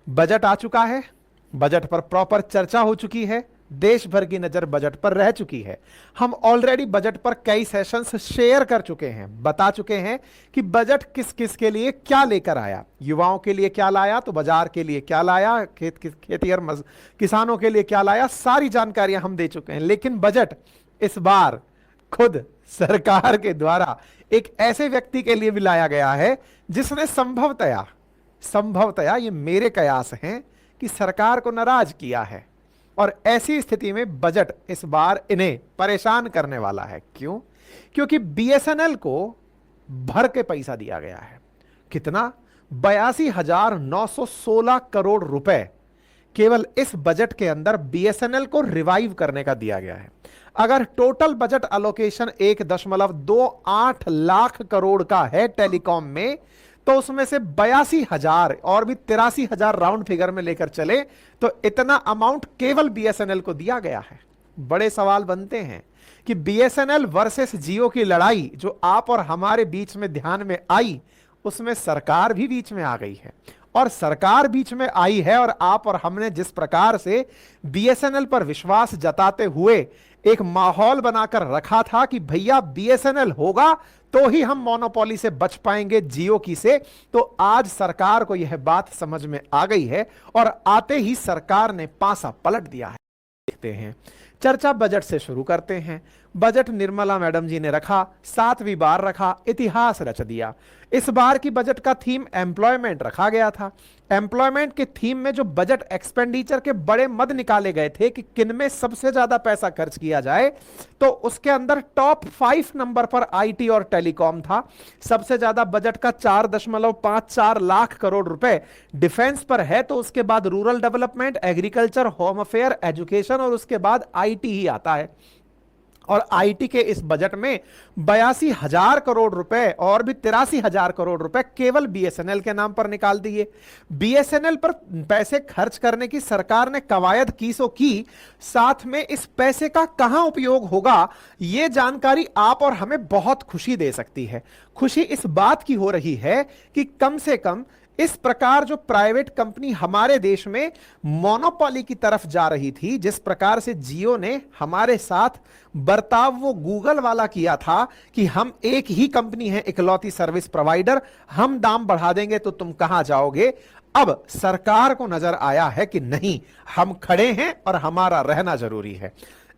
Budget आ चुका है, budget पर प्रॉपर चर्चा हो चुकी है, देश भर की नजर बजट पर रह चुकी है। हम ऑलरेडी बजट पर कई सेशंस शेयर कर चुके हैं, बता चुके हैं कि बजट किस किस के लिए क्या लेकर आया। युवाओं के लिए क्या लाया, तो बाजार के लिए क्या लाया, खेतिहर किसानों के लिए क्या लाया, सारी जानकारियां हम दे चुके हैं। लेकिन बजट इस बार खुद सरकार के द्वारा एक ऐसे व्यक्ति के लिए भी लाया गया है जिसने संभवतया ये मेरे कयास हैं कि सरकार को नाराज किया है। और ऐसी स्थिति में बजट इस बार इन्हें परेशान करने वाला है। क्यों? क्योंकि बीएसएनएल को भर के पैसा दिया गया है। कितना? 82,916 करोड़ रुपए केवल इस बजट के अंदर बीएसएनएल को रिवाइव करने का दिया गया है। अगर total budget allocation 1.28 lakh crore का है टेलीकॉम में, तो उसमें से 82,000 और भी 83,000 राउंड फिगर में लेकर चले तो इतना अमाउंट केवल बीएसएनएल को दिया गया है। बड़े सवाल बनते हैं कि बीएसएनएल वर्सेस जियो की लड़ाई जो आप और हमारे बीच में ध्यान में आई, उसमें सरकार भी बीच में आ गई है। और सरकार बीच में आई है और आप और हमने जिस प्रकार से बीएसएनएल पर विश्वास जताते हुए एक माहौल बनाकर रखा था कि भैया बीएसएनएल होगा तो ही हम मोनोपोली से बच पाएंगे जियो की से, तो आज सरकार को यह बात समझ में आ गई है और आते ही सरकार ने पासा पलट दिया है। देखते हैं, चर्चा बजट से शुरू करते हैं। बजट निर्मला मैडम जी ने रखा, 7वीं बार रखा, इतिहास रच दिया। इस बार की बजट का थीम एम्प्लॉयमेंट रखा गया था। एम्प्लॉयमेंट के थीम में जो बजट एक्सपेंडिचर के बड़े मद निकाले गए थे कि किन में सबसे ज्यादा पैसा खर्च किया जाए, तो उसके अंदर टॉप 5 नंबर पर आईटी और टेलीकॉम था। सबसे ज्यादा बजट का 4.54 लाख करोड़ रुपए डिफेंस पर है, तो उसके बाद rural development, agriculture, home affair, education और उसके बाद आईटी ही आता है। और आईटी के इस बजट में 82,000 करोड़ रुपए और भी 83,000 करोड़ रुपए केवल बीएसएनएल के नाम पर निकाल दिए। बीएसएनएल पर पैसे खर्च करने की सरकार ने कवायद की सो की, साथ में इस पैसे का कहां उपयोग होगा यह जानकारी आप और हमें बहुत खुशी दे सकती है। खुशी इस बात की हो रही है कि कम से कम इस प्रकार जो प्राइवेट कंपनी हमारे देश में मोनोपोली की तरफ जा रही थी, जिस प्रकार से जियो ने हमारे साथ बर्ताव वो गूगल वाला किया था कि हम एक ही कंपनी है, इकलौती सर्विस प्रोवाइडर, हम दाम बढ़ा देंगे तो तुम कहां जाओगे। अब सरकार को नजर आया है कि नहीं, हम खड़े हैं और हमारा रहना जरूरी है।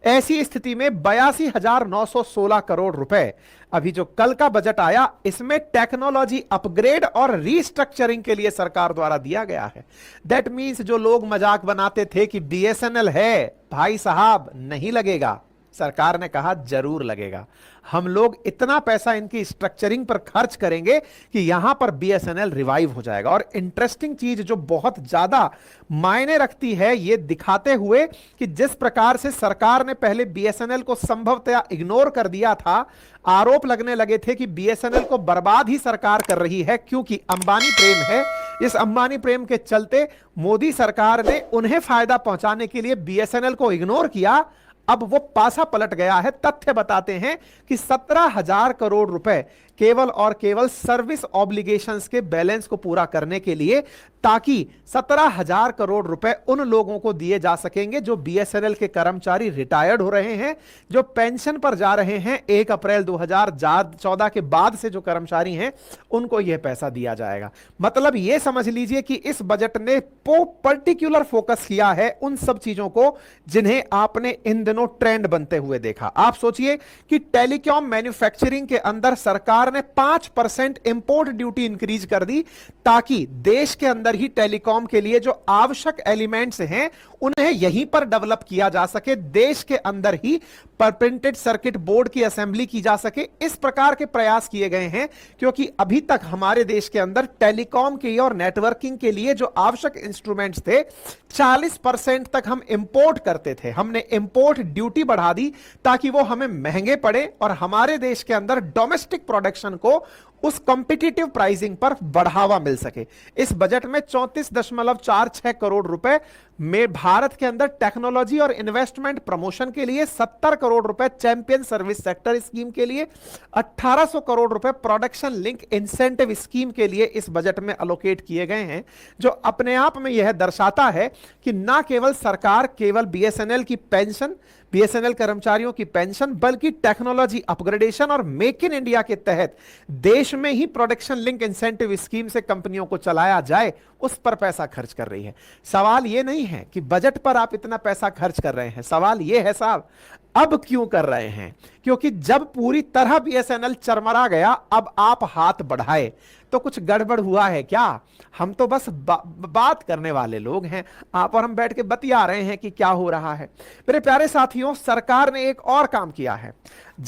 ऐसी स्थिति में 82,916 करोड़ रुपए अभी जो कल का बजट आया, इसमें टेक्नोलॉजी अपग्रेड और रीस्ट्रक्चरिंग के लिए सरकार द्वारा दिया गया है। दैट मींस जो लोग मजाक बनाते थे कि बीएसएनएल है, भाई साहब नहीं लगेगा, सरकार ने कहा जरूर लगेगा। हम लोग इतना पैसा इनकी स्ट्रक्चरिंग पर खर्च करेंगे कि यहां पर बीएसएनएल रिवाइव हो जाएगा। और इंटरेस्टिंग चीज जो बहुत ज्यादा मायने रखती है, ये दिखाते हुए कि जिस प्रकार से सरकार ने पहले बीएसएनएल को संभवतः इग्नोर कर दिया था, आरोप लगने लगे थे कि बीएसएनएल को बर्बाद ही सरकार कर रही है क्योंकि अंबानी प्रेम है। इस अंबानी प्रेम के चलते मोदी सरकार ने उन्हें फायदा पहुंचाने के लिए बीएसएनएल को इग्नोर किया। अब वो पासा पलट गया है। तथ्य बताते हैं कि 17,000 करोड़ रुपए केवल और केवल सर्विस ऑब्लिगेशंस के बैलेंस को पूरा करने के लिए, ताकि 17,000 करोड़ रुपए उन लोगों को दिए जा सकेंगे जो बीएसएनएल के कर्मचारी रिटायर्ड हो रहे हैं, जो पेंशन पर जा रहे हैं। 1 अप्रैल 2014 के बाद से जो कर्मचारी हैं उनको यह पैसा दिया जाएगा। मतलब यह समझ लीजिए कि इस बजट ने पर्टिकुलर फोकस किया है उन सब चीजों को जिन्हें आपने इन दिनों ट्रेंड बनते हुए देखा। आप सोचिए कि टेलीकॉम मैन्युफैक्चरिंग के अंदर सरकार ने 5% इंपोर्ट ड्यूटी इंक्रीज कर दी, ताकि देश के अंदर ही टेलीकॉम के लिए जो आवश्यक एलिमेंट्स हैं उन्हें यहीं पर डेवलप किया जा सके, देश के अंदर ही प्रिंटेड सर्किट बोर्ड की असेंबली की जा सके। इस प्रकार के प्रयास किए गए हैं क्योंकि अभी तक हमारे देश के अंदर टेलीकॉम के और नेटवर्किंग के लिए जो आवश्यक इंस्ट्रूमेंट्स थे, 40% तक हम इंपोर्ट करते थे। हमने इंपोर्ट ड्यूटी बढ़ा दी ताकि वो हमें महंगे पड़े और हमारे देश के अंदर डोमेस्टिक प्रोडक्शन को उस कॉम्पिटिटिव प्राइसिंग पर बढ़ावा मिल सके। इस बजट में 34.46 करोड़ रुपए में भारत के अंदर टेक्नोलॉजी और इन्वेस्टमेंट प्रमोशन के लिए, 70 करोड़ रुपए चैंपियन सर्विस सेक्टर स्कीम के लिए, 1800 करोड़ रुपए प्रोडक्शन लिंक इंसेंटिव स्कीम के लिए इस बजट में अलोकेट किए गए हैं, जो अपने आप में यह दर्शाता है कि ना केवल सरकार केवल बीएसएनएल की पेंशन, बीएसएनएल कर्मचारियों की पेंशन, बल्कि टेक्नोलॉजी अपग्रेडेशन और मेक इन इंडिया के तहत देश में ही प्रोडक्शन लिंक इंसेंटिव स्कीम से कंपनियों को चलाया जाए, उस पर पैसा खर्च कर रही है। सवाल यह नहीं है कि बजट पर आप इतना पैसा खर्च कर रहे हैं, सवाल यह है साहब अब क्यों कर रहे हैं? क्योंकि जब पूरी तरह बीएसएनएल चरमरा गया, अब आप हाथ बढ़ाए तो कुछ गड़बड़ हुआ है क्या? हम तो बस बात करने वाले लोग हैं, आप और हम बैठ के बतिया रहे हैं कि क्या हो रहा है। मेरे प्यारे साथियों, सरकार ने एक और काम किया है।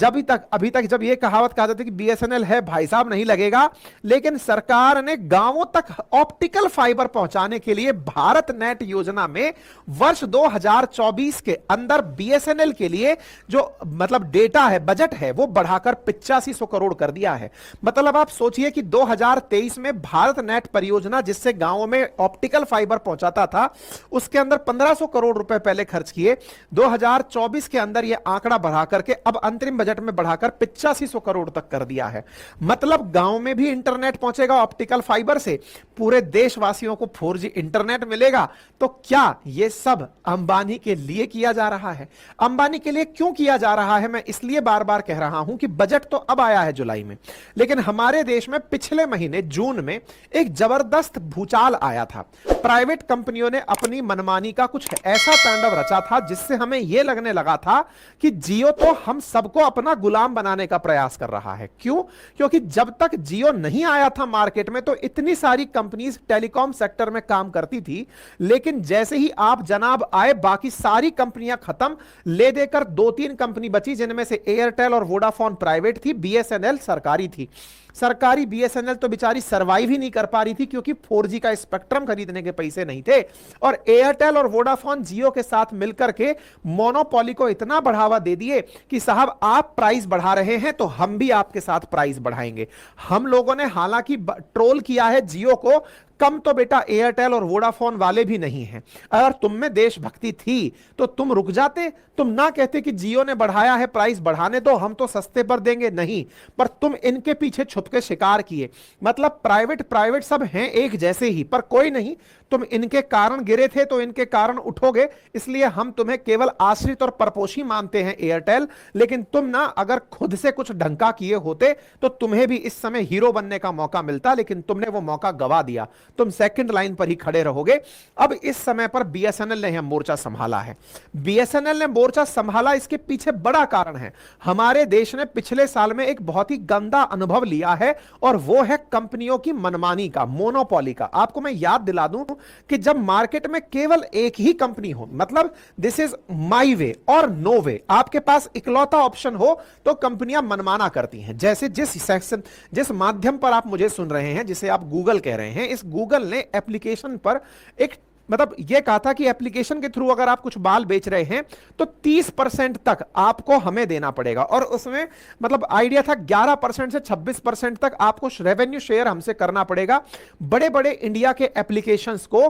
अभी तक जब ये कहावत कहा जाती है कि बीएसएनएल है भाई साहब नहीं लगेगा, लेकिन सरकार ने गांवों तक ऑप्टिकल फाइबर पहुंचाने के लिए भारत नेट योजना में वर्ष 2024 के अंदर बीएसएनएल के लिए जो मतलब डेटा है, बजट है, वो बढ़ाकर 8500 करोड़ कर दिया है। मतलब आप सोचिए कि 2023 में भारत नेट परियोजना जिससे गांवों में ऑप्टिकल फाइबर पहुंचाता था, उसके अंदर 1500 करोड़ रुपए पहले खर्च किए। 2024 के अंदर यह आंकड़ा बढ़ा करके अब अंतरिम बजट में बढ़ाकर 8500 करोड़ तक कर दिया है। मतलब गांव में भी इंटरनेट पहुंचेगा ऑप्टिकल फाइबर से, पूरे देशवासियों को 4G इंटरनेट मिलेगा। तो क्या यह सब अंबानी के लिए किया जा रहा है? अंबानी के लिए क्यों किया जा रहा है? मैं इसलिए बार बार कह रहा हूं कि बजट तो अब आया है जुलाई में, लेकिन हमारे देश में पिछले महीने जून में एक जबरदस्त भूचाल आया था। प्राइवेट कंपनियों ने अपनी मनमानी का कुछ ऐसा तांडव रचा था जिससे हमें यह लगने लगा था कि जियो तो हम सबको अपना गुलाम बनाने का प्रयास कर रहा है। क्यों? क्योंकि जब तक जियो नहीं आया था मार्केट में तो इतनी सारी कंपनीज टेलीकॉम सेक्टर में काम करती थी, लेकिन जैसे ही आप जनाब आए, बाकी सारी कंपनियां खत्म, ले देकर 2-3 कंपनी बची, जिनमें से एयरटेल और वोडाफोन प्राइवेट थी, बीएसएनएल सरकारी थी। सरकारी बीएसएनएल तो बेचारी सरवाइव ही नहीं कर पा रही थी क्योंकि 4G का स्पेक्ट्रम खरीदने के पैसे नहीं थे, और एयरटेल और वोडाफोन जियो के साथ मिलकर के मोनोपोली को इतना बढ़ावा दे दिए कि साहब आप प्राइस बढ़ा रहे हैं तो हम भी आपके साथ प्राइस बढ़ाएंगे। हम लोगों ने हालांकि ट्रोल किया है जियो को, कम तो बेटा एयरटेल और वोडाफोन वाले भी नहीं हैं। अगर तुम में देशभक्ति थी तो तुम रुक जाते, तुम ना कहते कि जियो ने बढ़ाया है, प्राइस बढ़ाने दो, हम तो सस्ते पर देंगे, नहीं, पर तुम इनके पीछे छुप के शिकार किए। मतलब प्राइवेट सब हैं एक जैसे ही, पर कोई नहीं, तुम इनके कारण गिरे थे तो इनके कारण उठोगे, इसलिए हम तुम्हें केवल आश्रित और परपोषी मानते हैं एयरटेल। लेकिन तुम ना अगर खुद से कुछ ढंका किए होते तो तुम्हें भी इस समय हीरो बनने का मौका मिलता, लेकिन तुमने वो मौका गवा दिया, तुम सेकंड लाइन पर ही खड़े रहोगे। अब इस समय पर बीएसएनएल ने यह मोर्चा संभाला है। बीएसएनएल ने मोर्चा संभाला, इसके पीछे बड़ा कारण है। हमारे देश ने पिछले साल में एक बहुत ही गंदा अनुभव लिया है, और वो है कंपनियों की मनमानी का, मोनोपोली का। आपको मैं याद दिला दूं कि जब मार्केट में केवल एक ही कंपनी हो, मतलब दिस इज माई वे और नो वे, आपके पास इकलौता ऑप्शन हो, तो कंपनियां मनमाना करती हैं। जैसे जिस माध्यम पर आप मुझे सुन रहे हैं, जिसे आप गूगल कह रहे हैं, इस गूगल ने एप्लीकेशन पर एक मतलब यह कहा था कि एप्लीकेशन के थ्रू अगर आप कुछ बाल बेच रहे हैं तो 30% तक आपको हमें देना पड़ेगा, और उसमें मतलब आइडिया था 11% से 26% तक आपको रेवेन्यू शेयर हमसे करना पड़ेगा। बड़े बड़े इंडिया के एप्लीकेशंस को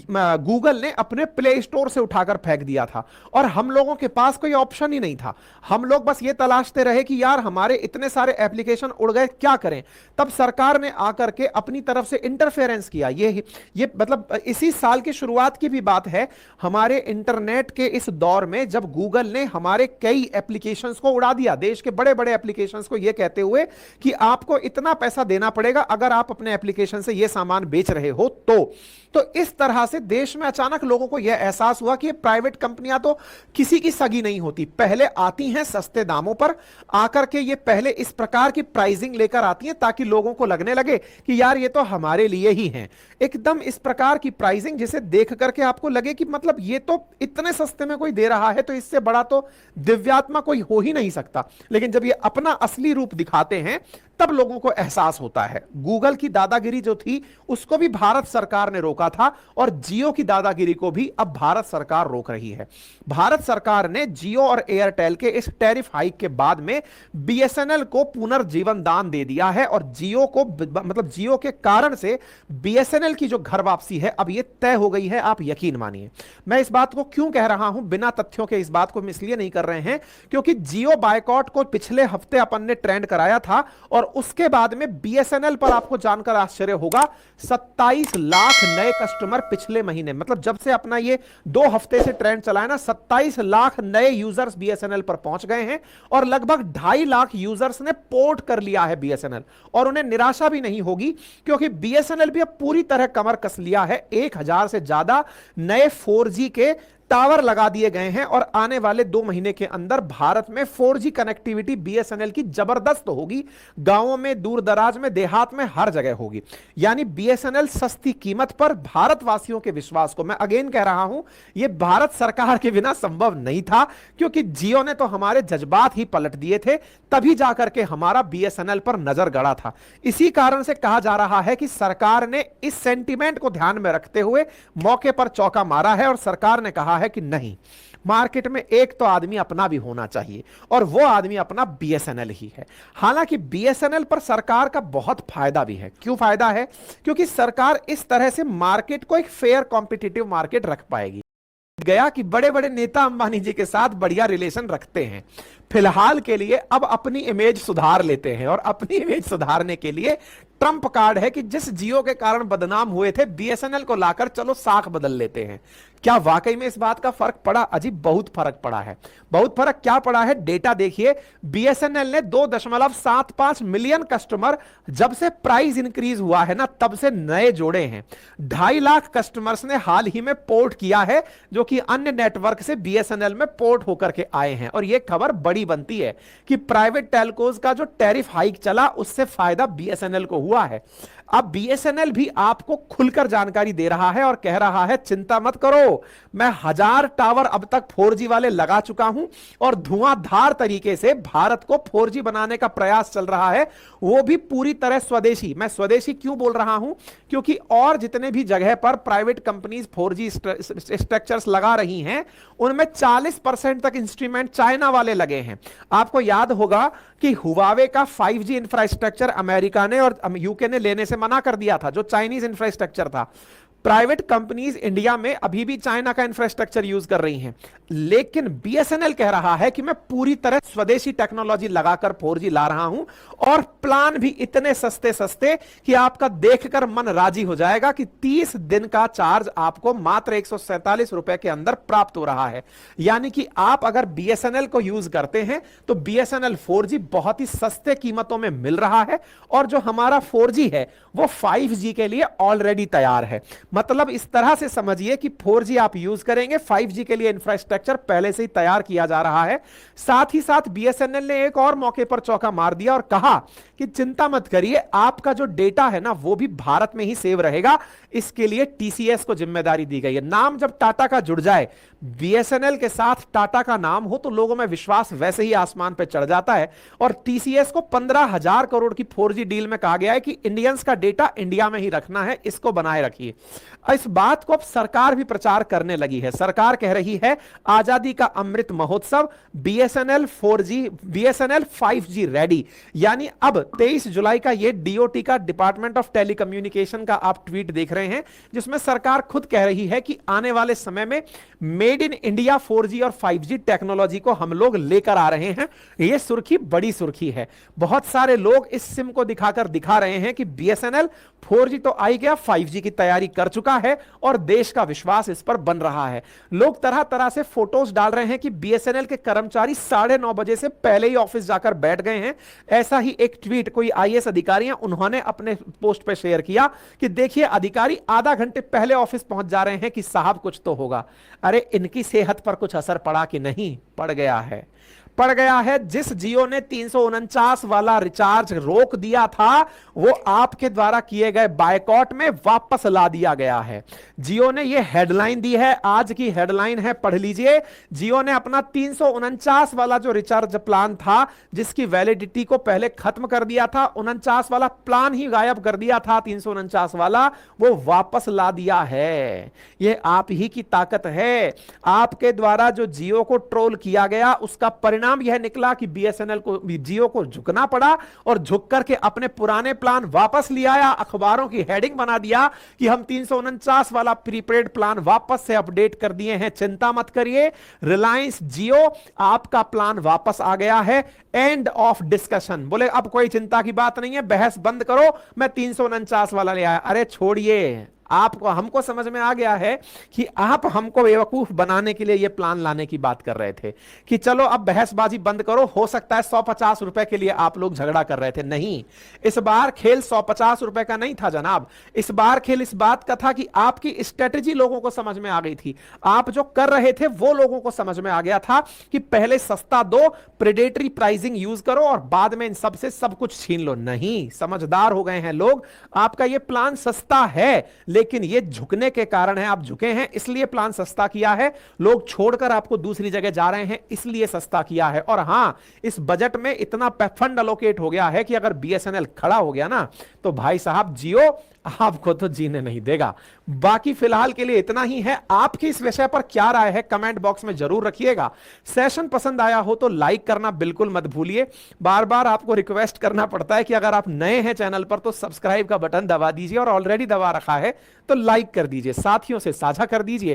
गूगल ने अपने प्ले स्टोर से उठाकर फेंक दिया था, और हम लोगों के पास कोई ऑप्शन ही नहीं था। हम लोग बस ये तलाशते रहे कि यार हमारे इतने सारे एप्लीकेशन उड़ गए, क्या करें। तब सरकार ने आकर के अपनी तरफ से इंटरफेरेंस किया। ये मतलब इसी साल की शुरुआत की भी बात है, हमारे इंटरनेट के इस दौर में, जब गूगल ने हमारे कई एप्लीकेशंस को उड़ा दिया, देश के बड़े बड़े एप्लीकेशंस को, यह कहते हुए कि आपको इतना पैसा देना पड़ेगा अगर आप अपने एप्लीकेशन से यह सामान बेच रहे हो तो इस तरह से देश में अचानक लोगों को यह एहसास हुआ कि ये प्राइवेट कंपनियां तो किसी की सगी नहीं होती। पहले आती हैं सस्ते दामों पर, आकर के ये पहले इस प्रकार की प्राइसिंग लेकर आती हैं ताकि लोगों को लगने लगे कि यार ये तो हमारे लिए ही हैं। एकदम इस प्रकार की प्राइसिंग जिसे देख करके आपको लगे कि मतलब ये तो इतने सस्ते में कोई दे रहा है तो इससे बड़ा तो दिव्यात्मा कोई हो ही नहीं सकता। लेकिन जब ये अपना असली रूप दिखाते हैं तब लोगों को एहसास होता है। गूगल की दादागिरी जो थी उसको भी भारत सरकार ने रोका था और जियो की दादागिरी को भी अब भारत सरकार रोक रही है। भारत सरकार ने जियो और एयरटेल के इस टैरिफ हाइक के बाद में बीएसएनएल को पुनर्जीवन दान दे दिया है और जियो को मतलब जियो के कारण से बीएसएनएल की जो घर वापसी है अब ये तय हो गई है, आप यकीन मानिए। मैं इस बात को क्यों कह रहा हूं बिना तथ्यों के, इस बात को हम इसलिए नहीं कर रहे हैं क्योंकि जियो बायकॉट को पिछले हफ्ते अपन ने ट्रेंड कराया था और उसके बाद में बीएसएनएल पर आपको जानकर आश्चर्य होगा 27 लाख नए कस्टमर पिछले महीने, मतलब जब से अपना ये 2 हफ्ते से ट्रेंड चला है ना, 27 लाख नए यूजर्स बीएसएनएल पर पहुंच गए हैं और लगभग 2.5 लाख यूजर्स ने पोर्ट कर लिया है बीएसएनएल। और उन्हें निराशा भी नहीं होगी क्योंकि बीएसएनएल भी अब पूरी तरह कमर कस लिया है। 1000 से ज्यादा नए 4G के टावर लगा दिए गए हैं और आने वाले 2 महीने के अंदर भारत में 4G कनेक्टिविटी बीएसएनएल की जबरदस्त होगी। गांवों में, दूर दराज में, देहात में, हर जगह होगी। यानी बीएसएनएल सस्ती कीमत पर भारतवासियों के विश्वास को, मैं अगेन कह रहा हूं, यह भारत सरकार के बिना संभव नहीं था क्योंकि जियो ने तो हमारे जज्बात ही पलट दिए थे, तभी जाकर के हमारा बीएसएनएल पर नजर गड़ा था। इसी कारण से कहा जा रहा है कि सरकार ने इस सेंटीमेंट को ध्यान में रखते हुए मौके पर चौका मारा है और सरकार ने कहा है कि नहीं, मार्केट में एक तो आदमी अपना भी होना चाहिए और वो आदमी अपना बीएसएनएल ही है। हालांकि बीएसएनएल पर सरकार का बहुत फायदा भी है। क्यों फायदा है? क्योंकि सरकार इस तरह से मार्केट को एक फेयर कॉम्पिटिटिव मार्केट रख पाएगी। गया कि बड़े बड़े नेता अंबानी जी के साथ बढ़िया रिलेशन रखते हैं, फिलहाल के लिए अब अपनी इमेज सुधार लेते हैं और अपनी इमेज सुधारने के लिए ट्रंप कार्ड है कि जिस जियो के कारण बदनाम हुए थे बीएसएनएल को लाकर चलो साख बदल लेते हैं। क्या वाकई में इस बात का फर्क पड़ा? अजीब, बहुत फर्क पड़ा है। बहुत फर्क क्या पड़ा है? डेटा देखिए, बीएसएनएल ने 2.75 मिलियन कस्टमर जब से प्राइस इंक्रीज हुआ है ना तब से नए जोड़े हैं। 2.5 लाख कस्टमर्स ने हाल ही में पोर्ट किया है जो कि अन्य नेटवर्क से बीएसएनएल में पोर्ट होकर के आए हैं। और यह खबर बड़ी बनती है कि प्राइवेट टेलकोज का जो टैरिफ हाइक चला उससे फायदा बीएसएनएल को हुआ है। अब बीएसएनएल भी आपको खुलकर जानकारी दे रहा है और कह रहा है चिंता मत करो, मैं 1000 टावर अब तक 4G वाले लगा चुका हूं और धुआंधार तरीके से भारत को 4G बनाने का प्रयास चल रहा है, वो भी पूरी तरह स्वदेशी। मैं स्वदेशी क्यों बोल रहा हूं? क्योंकि और जितने भी जगह पर प्राइवेट कंपनीज 4G स्ट्रक्चर्स लगा रही हैं उनमें 40% तक इंस्ट्रूमेंट चाइना वाले लगे हैं। आपको याद होगा कि हुवावे का 5G इंफ्रास्ट्रक्चर अमेरिका ने और यूके ने लेने से मना कर दिया था, जो चाइनीज इंफ्रास्ट्रक्चर था। प्राइवेट कंपनीज इंडिया में अभी भी चाइना का इंफ्रास्ट्रक्चर यूज कर रही हैं, लेकिन बीएसएनएल कह रहा है कि मैं पूरी तरह स्वदेशी टेक्नोलॉजी लगाकर 4G ला रहा हूं और प्लान भी इतने सस्ते सस्ते कि आपका देखकर मन राजी हो जाएगा कि 30 दिन का चार्ज आपको मात्र 147 रुपए के अंदर प्राप्त हो रहा है। यानी कि आप अगर बीएसएनएल को यूज करते हैं तो बीएसएनएल 4G बहुत ही सस्ते कीमतों में मिल रहा है और जो हमारा 4G है वो 5G के लिए ऑलरेडी तैयार है। मतलब इस तरह से समझिए कि 4G आप यूज करेंगे, 5G के लिए इंफ्रास्ट्रक्चर पहले से ही तैयार किया जा रहा है। साथ ही साथ बीएसएनएल ने एक और मौके पर चौका मार दिया और कहा कि चिंता मत करिए, आपका जो डेटा है ना वो भी भारत में ही सेव रहेगा। इसके लिए टीसीएस को जिम्मेदारी दी गई है। नाम जब टाटा का जुड़ जाए, बीएसएनएल के साथ टाटा का नाम हो तो लोगों में विश्वास वैसे ही आसमान पर चढ़ जाता है। और टीसीएस को 15,000 करोड़ की 4G डील में कहा गया है कि इंडियंस का डेटा इंडिया में ही रखना है, इसको बनाए रखिए। इस बात को अब सरकार भी प्रचार करने लगी है। सरकार कह रही है आजादी का Amrit Mahotsav, BSNL 4G, BSNL 5G ready. यानी अब 23 जुलाई का ये डीओटी का, डिपार्टमेंट ऑफ टेलीकम्युनिकेशन का आप ट्वीट देख रहे हैं जिसमें सरकार खुद कह रही है कि आने वाले समय में मेड इन इंडिया 4G और 5G टेक्नोलॉजी को हम लोग लेकर आ रहे हैं। यह सुर्खी बड़ी सुर्खी है। बहुत सारे लोग इस सिम को दिखाकर दिखा रहे हैं कि बीएसएनएल 4G तो आई गया, 5G की तैयारी कर चुका है और देश का विश्वास इस पर बन रहा है। लोग तरह तरह से फोटोज डाल रहे हैं कि बीएसएनएल के कर्मचारी 9:30 बजे से पहले ही ऑफिस जाकर बैठ गए हैं। ऐसा ही एक ट्वीट कोई आईएएस अधिकारी हैं, उन्होंने अपने पोस्ट पर शेयर किया कि देखिए अधिकारी आधा घंटे पहले ऑफिस पहुंच जा रहे हैं कि साहब कुछ तो होगा। अरे इनकी सेहत पर कुछ असर पड़ा कि नहीं? पड़ गया है, पड़ गया है। जिस जियो ने 349 वाला रिचार्ज रोक दिया था वो आपके द्वारा किए गए बायकॉट में वापस ला दिया गया है। जियो ने ये हेडलाइन दी है, आज की हेडलाइन है, पढ़ लीजिए। जियो ने अपना 349 वाला जो रिचार्ज प्लान था जिसकी वैलिडिटी को पहले खत्म कर दिया था, 49 वाला प्लान ही गायब कर दिया था, 349 वाला वो वापस ला दिया है। ये आप ही की ताकत है। आपके द्वारा जो जियो को ट्रोल किया गया उसका परिणाम यह निकला कि बीएसएनएल को, जियो को झुकना पड़ा और झुक करके अपने पुराने प्लान वापस ले आया। अखबारों की हेडिंग बना दिया कि हम 349 वाला प्रीपेड प्लान वापस से अपडेट कर दिए हैं, चिंता मत करिए, रिलायंस जियो आपका प्लान वापस आ गया है। End of discussion. बोले अब कोई चिंता की बात नहीं है, बहस बंद करो, मैं 349 वाला ले आया। अरे छोड़िए, आपको, हमको समझ में आ गया है कि आप हमको बेवकूफ बनाने के लिए यह प्लान लाने की बात कर रहे थे कि चलो अब बहसबाजी बंद करो, हो सकता है 150 रुपए के लिए आप लोग झगड़ा कर रहे थे। नहीं, इस बार खेल 150 रुपए का नहीं था जनाब। इस बार खेल इस बात का था कि आपकी स्ट्रेटेजी लोगों को समझ में आ गई थी। आप जो कर रहे थे वो लोगों को समझ में आ गया था कि पहले सस्ता दो, प्रेडेटरी प्राइसिंग यूज करो और बाद में इन सबसे सब कुछ छीन लो। नहीं, समझदार हो गए हैं लोग। आपका यह प्लान सस्ता है लेकिन ये झुकने के कारण है, आप झुके हैं इसलिए प्लान सस्ता किया है। लोग छोड़कर आपको दूसरी जगह जा रहे हैं इसलिए सस्ता किया है। और हां, इस बजट में इतना फंड अलोकेट हो गया है कि अगर बीएसएनएल खड़ा हो गया ना तो भाई साहब जियो आपको तो जीने नहीं देगा। बाकी फिलहाल के लिए इतना ही है। आपकी इस विषय पर क्या राय है कमेंट बॉक्स में जरूर रखिएगा। सेशन पसंद आया हो तो लाइक करना बिल्कुल मत भूलिए। बार बार आपको रिक्वेस्ट करना पड़ता है कि अगर आप नए हैं चैनल पर तो सब्सक्राइब का बटन दबा दीजिए और ऑलरेडी दबा रखा है तो लाइक कर दीजिए, साथियों से साझा कर दीजिए।